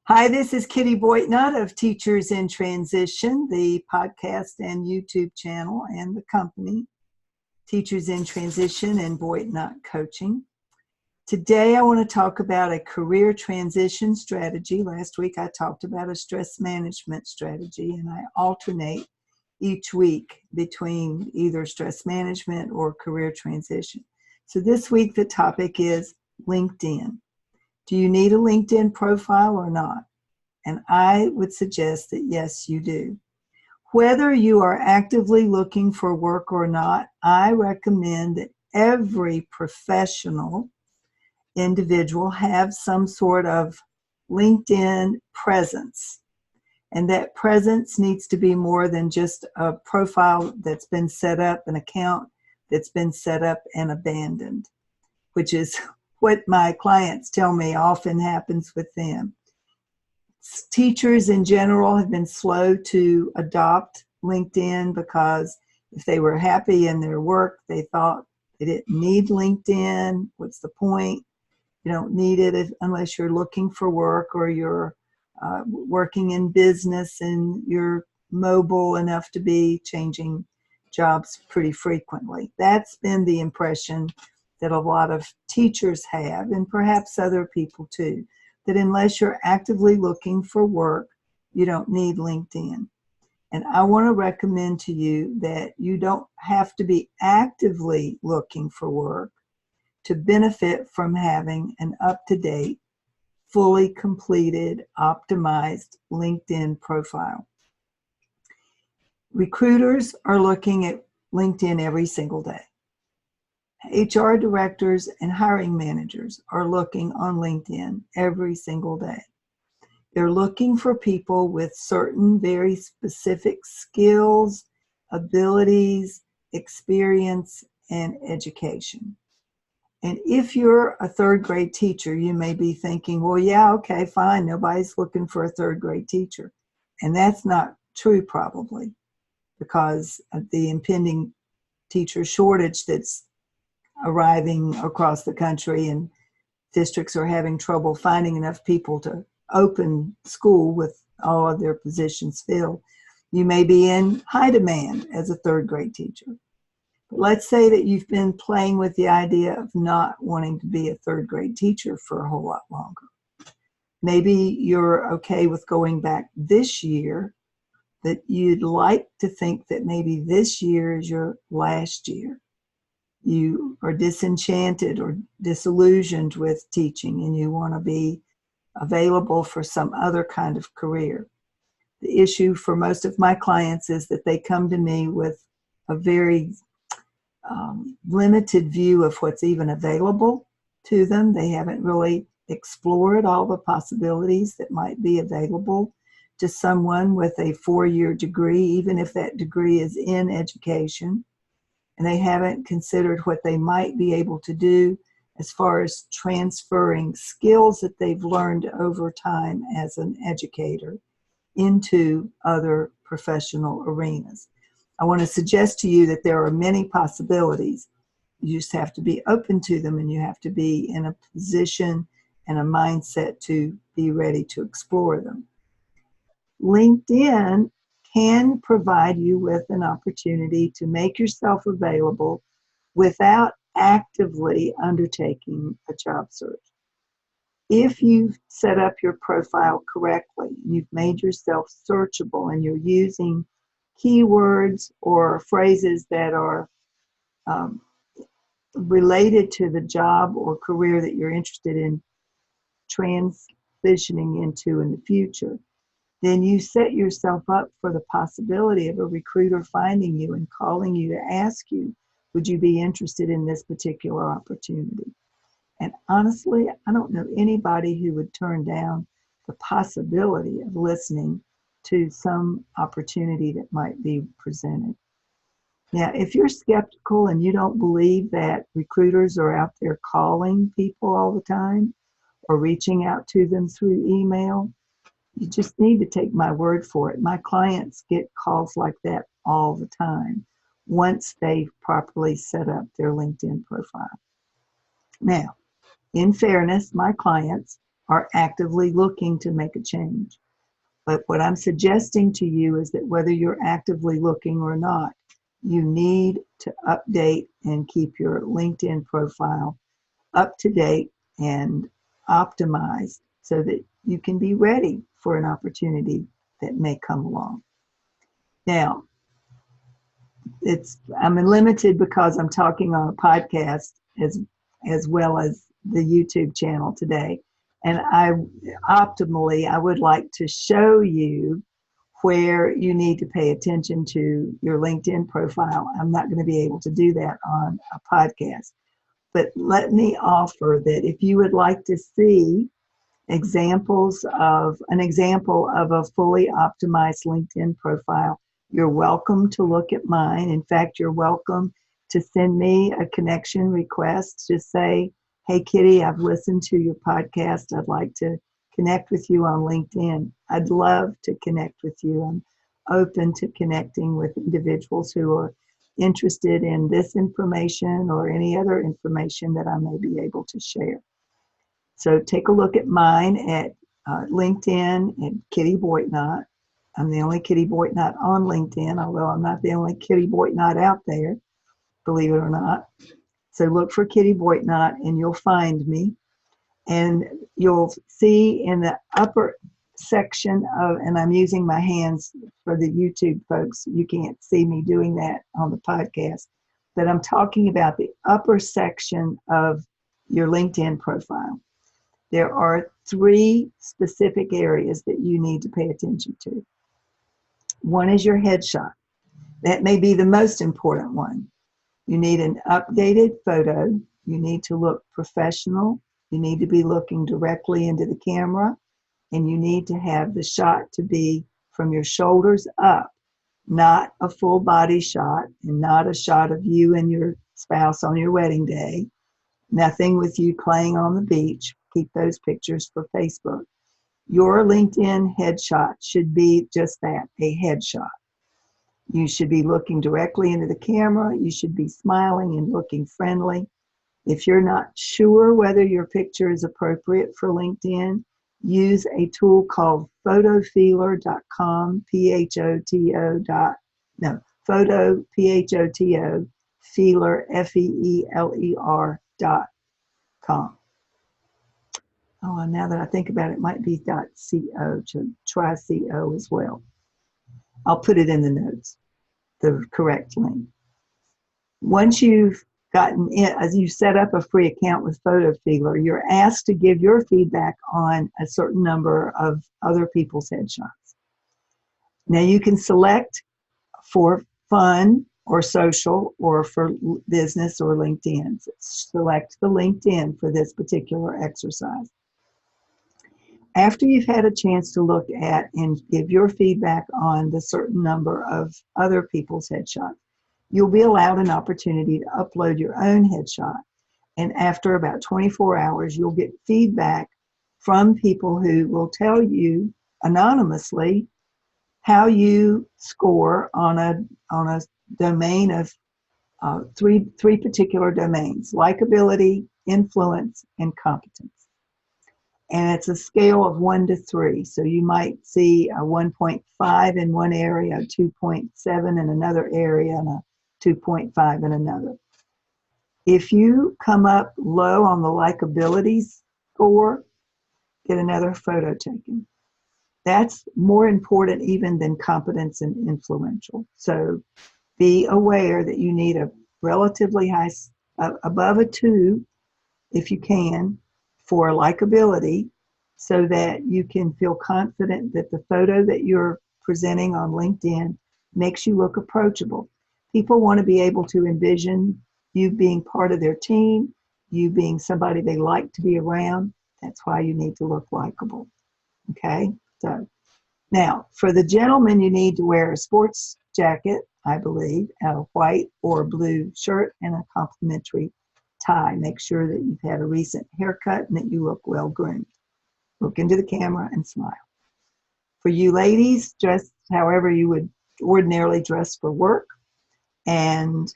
Hi, this is Kitty Boitnott of Teachers in Transition, the podcast and YouTube channel and the company, Teachers in Transition and Boitnott Coaching. Today, I want to talk about a career transition strategy. Last week, I talked about a stress management strategy, and I alternate each week between either stress management or career transition. So this week, the topic is LinkedIn. Do you need a LinkedIn profile or not? And I would suggest that yes, you do. Whether you are actively looking for work or not, I recommend that every professional individual have some sort of LinkedIn presence. And that presence needs to be more than just a profile that's been set up, an account that's been set up and abandoned, which is what my clients tell me often happens with them. Teachers in general have been slow to adopt LinkedIn because if they were happy in their work, they thought they didn't need LinkedIn. What's the point? You don't need it unless you're looking for work or you're working in business and you're mobile enough to be changing jobs pretty frequently. That's been the impression that a lot of teachers have, and perhaps other people too, that unless you're actively looking for work, you don't need LinkedIn. And I want to recommend to you that you don't have to be actively looking for work to benefit from having an up-to-date, fully completed, optimized LinkedIn profile. Recruiters are looking at LinkedIn every single day. HR directors and hiring managers are looking on LinkedIn every single day. They're looking for people with certain very specific skills, abilities, experience, and education. And if you're a third grade teacher, you may be thinking, well, yeah, okay, fine, nobody's looking for a third grade teacher. And that's not true probably, because of the impending teacher shortage that's arriving across the country, and districts are having trouble finding enough people to open school with all of their positions filled. You may be in high demand as a third grade teacher. But let's say that you've been playing with the idea of not wanting to be a third grade teacher for a whole lot longer. Maybe you're okay with going back this year, that you'd like to think that maybe this year is your last year. You are disenchanted or disillusioned with teaching and you want to be available for some other kind of career. The issue for most of my clients is that they come to me with a very limited view of what's even available to them. They haven't really explored all the possibilities that might be available to someone with a 4-year degree, even if that degree is in education. And they haven't considered what they might be able to do as far as transferring skills that they've learned over time as an educator into other professional arenas. I want to suggest to you that there are many possibilities. You just have to be open to them, and you have to be in a position and a mindset to be ready to explore them. LinkedIn can provide you with an opportunity to make yourself available without actively undertaking a job search. If you've set up your profile correctly, you've made yourself searchable, and you're using keywords or phrases that are related to the job or career that you're interested in transitioning into in the future, then you set yourself up for the possibility of a recruiter finding you and calling you to ask you, would you be interested in this particular opportunity? And honestly, I don't know anybody who would turn down the possibility of listening to some opportunity that might be presented. Now, if you're skeptical and you don't believe that recruiters are out there calling people all the time or reaching out to them through email, you just need to take my word for it. My clients get calls like that all the time once they've properly set up their LinkedIn profile. Now, in fairness, my clients are actively looking to make a change. But what I'm suggesting to you is that whether you're actively looking or not, you need to update and keep your LinkedIn profile up to date and optimized so that you can be ready for an opportunity that may come along. Now, I'm limited because I'm talking on a podcast as well as the YouTube channel today. And optimally, I would like to show you where you need to pay attention to your LinkedIn profile. I'm not going to be able to do that on a podcast. But let me offer that if you would like to see an example of a fully optimized LinkedIn profile, you're welcome to look at mine. In fact, you're welcome to send me a connection request. Just say, hey, Kitty, I've listened to your podcast. I'd like to connect with you on LinkedIn. I'd love to connect with you. I'm open to connecting with individuals who are interested in this information or any other information that I may be able to share. So take a look at mine at LinkedIn at Kitty Boitnott. I'm the only Kitty Boitnott on LinkedIn, although I'm not the only Kitty Boitnott out there, believe it or not. So look for Kitty Boitnott and you'll find me. And you'll see in the upper section of, and I'm using my hands for the YouTube folks, you can't see me doing that on the podcast, but I'm talking about the upper section of your LinkedIn profile. There are 3 specific areas that you need to pay attention to. One is your headshot. That may be the most important one. You need an updated photo. You need to look professional. You need to be looking directly into the camera. And you need to have the shot to be from your shoulders up, not a full body shot and not a shot of you and your spouse on your wedding day. Nothing with you playing on the beach. Keep those pictures for Facebook. Your LinkedIn headshot should be just that, a headshot. You should be looking directly into the camera. You should be smiling and looking friendly. If you're not sure whether your picture is appropriate for LinkedIn, use a tool called photofeeler.com, photo, feeler, feeler.com. Oh, and now that I think about it, it might be .co, to try .co as well. I'll put it in the notes, the correct link. Once you've gotten in, as you set up a free account with PhotoFeeler, you're asked to give your feedback on a certain number of other people's headshots. Now you can select for fun or social or for business or LinkedIn. Select the LinkedIn for this particular exercise. After you've had a chance to look at and give your feedback on the certain number of other people's headshots, you'll be allowed an opportunity to upload your own headshot. And after about 24 hours, you'll get feedback from people who will tell you anonymously how you score on a domain of three particular domains: likability, influence, and competence. And it's a scale of 1 to 3. So you might see a 1.5 in one area, a 2.7 in another area, and a 2.5 in another. If you come up low on the likability score, get another photo taken. That's more important even than competence and influential. So be aware that you need a relatively high, above a 2, if you can, for likability, so that you can feel confident that the photo that you're presenting on LinkedIn makes you look approachable. People want to be able to envision you being part of their team, you being somebody they like to be around. That's why you need to look likable. Okay? So now, for the gentleman, you need to wear a sports jacket, I believe, a white or blue shirt, and a complimentary tie. Make sure that you've had a recent haircut and that you look well groomed. Look into the camera and smile. For you ladies, dress however you would ordinarily dress for work, and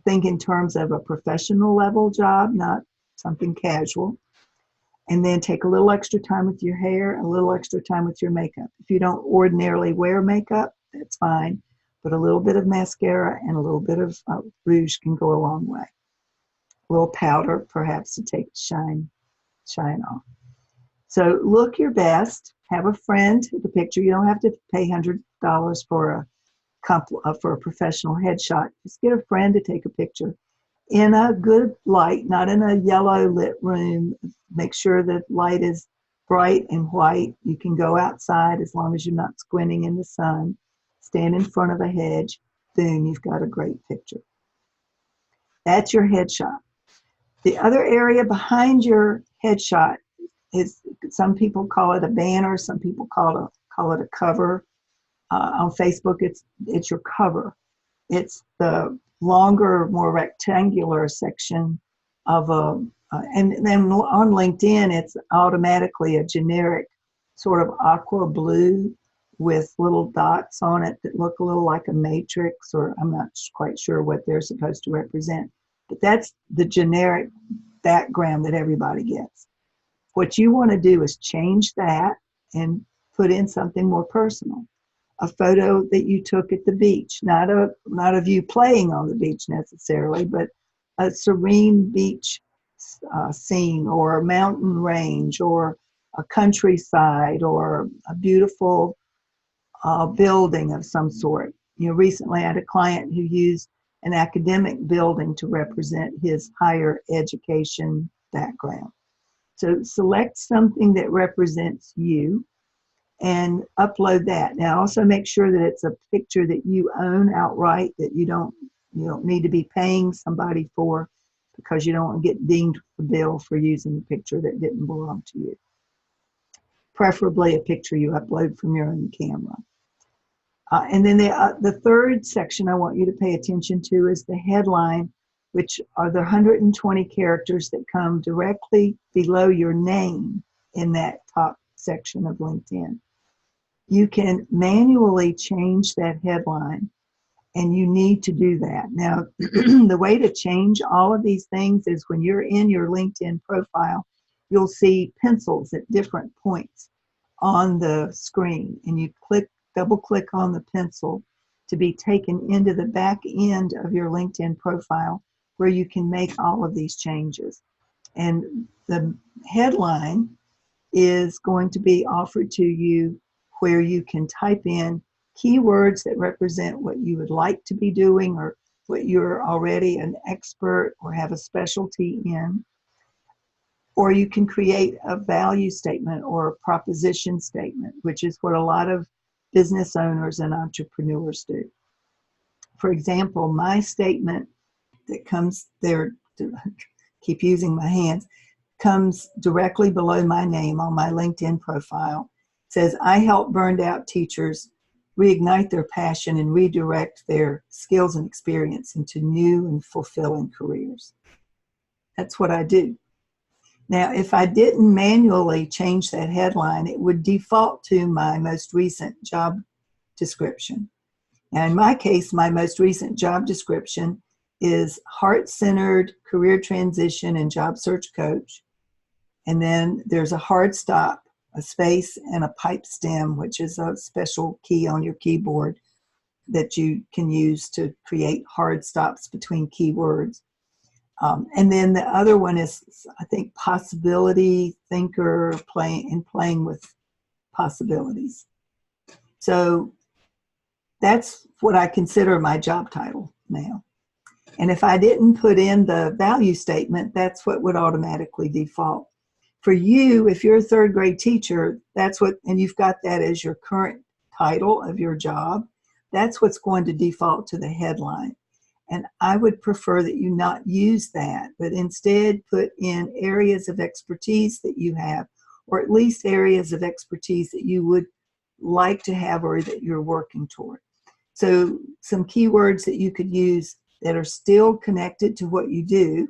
think in terms of a professional level job, not something casual. And then take a little extra time with your hair, a little extra time with your makeup. If you don't ordinarily wear makeup, that's fine. But a little bit of mascara and a little bit of rouge can go a long way. A little powder, perhaps, to take the shine off. So look your best. Have a friend take a picture. You don't have to pay $100 for a professional headshot. Just get a friend to take a picture in a good light, not in a yellow lit room. Make sure that light is bright and white. You can go outside as long as you're not squinting in the sun. Stand in front of a hedge. Boom, you've got a great picture. That's your headshot. The other area behind your headshot is, some people call it a banner, some people call it a cover. On Facebook, it's your cover. It's the longer, more rectangular section of and then on LinkedIn, it's automatically a generic sort of aqua blue with little dots on it that look a little like a matrix, or I'm not quite sure what they're supposed to represent. But that's the generic background that everybody gets. What you want to do is change that and put in something more personal. A photo that you took at the beach, not of you playing on the beach necessarily, but a serene beach scene, or a mountain range, or a countryside, or a beautiful building of some sort. Recently I had a client who used an academic building to represent his higher education background. So select something that represents you and upload that. Now also make sure that it's a picture that you own outright, that you don't need to be paying somebody for, because you don't want to get dinged the bill for using a picture that didn't belong to you. Preferably a picture you upload from your own camera. And then the third section I want you to pay attention to is the headline, which are the 120 characters that come directly below your name in that top section of LinkedIn. You can manually change that headline, and you need to do that. Now, the way to change all of these things is when you're in your LinkedIn profile, you'll see pencils at different points on the screen, and you double click on the pencil to be taken into the back end of your LinkedIn profile, where you can make all of these changes. And the headline is going to be offered to you, where you can type in keywords that represent what you would like to be doing, or what you're already an expert or have a specialty in. Or you can create a value statement or a proposition statement, which is what a lot of business owners and entrepreneurs do. For example, my statement that comes there, keep using my hands, comes directly below my name on my LinkedIn profile. It says, I help burned out teachers reignite their passion and redirect their skills and experience into new and fulfilling careers. That's what I do. Now, if I didn't manually change that headline, it would default to my most recent job description. Now, in my case, my most recent job description is heart-centered career transition and job search coach. And then there's a hard stop, a space, and a pipe stem, which is a special key on your keyboard that you can use to create hard stops between keywords. And then the other one is, I think, possibility thinker, playing with possibilities. So that's what I consider my job title now. And if I didn't put in the value statement, that's what would automatically default. For you, if you're a third grade teacher, that's what, and you've got that as your current title of your job, that's what's going to default to the headline. And I would prefer that you not use that, but instead put in areas of expertise that you have, or at least areas of expertise that you would like to have or that you're working toward. So some keywords that you could use that are still connected to what you do,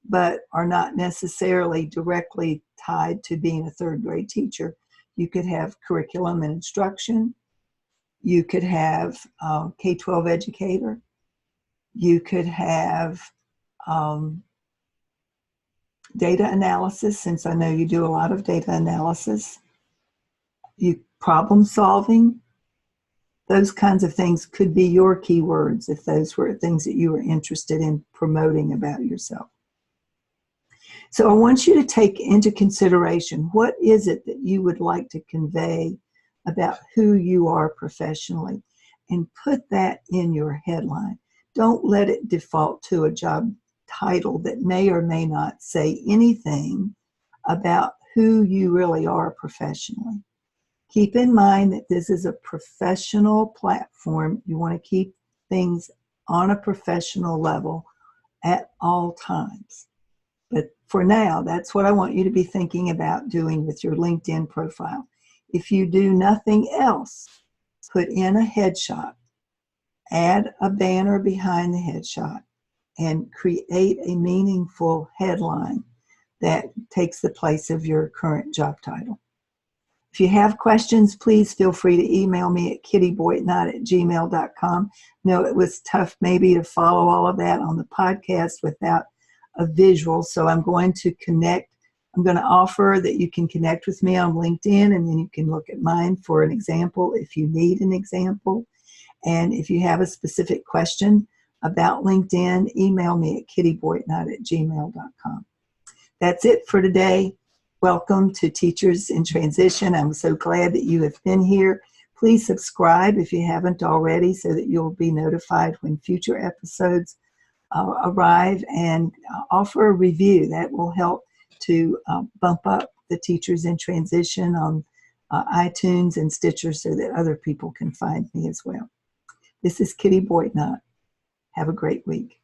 but are not necessarily directly tied to being a third grade teacher. You could have curriculum and instruction. You could have K-12 educator. You could have data analysis, since I know you do a lot of data analysis, problem solving. Those kinds of things could be your keywords if those were things that you were interested in promoting about yourself. So I want you to take into consideration, what is it that you would like to convey about who you are professionally, and put that in your headline. Don't let it default to a job title that may or may not say anything about who you really are professionally. Keep in mind that this is a professional platform. You want to keep things on a professional level at all times. But for now, that's what I want you to be thinking about doing with your LinkedIn profile. If you do nothing else, put in a headshot, add a banner behind the headshot, and create a meaningful headline that takes the place of your current job title. If you have questions, please feel free to email me at kittyboitnott@gmail.com. No, it was tough maybe to follow all of that on the podcast without a visual, so I'm going to connect. I'm going to offer that you can connect with me on LinkedIn, and then you can look at mine for an example if you need an example. And if you have a specific question about LinkedIn, email me at kittyboitnott@gmail.com. That's it for today. Welcome to Teachers in Transition. I'm so glad that you have been here. Please subscribe if you haven't already so that you'll be notified when future episodes arrive, and offer a review. That will help to bump up the Teachers in Transition on iTunes and Stitcher so that other people can find me as well. This is Kitty Boitnott. Have a great week.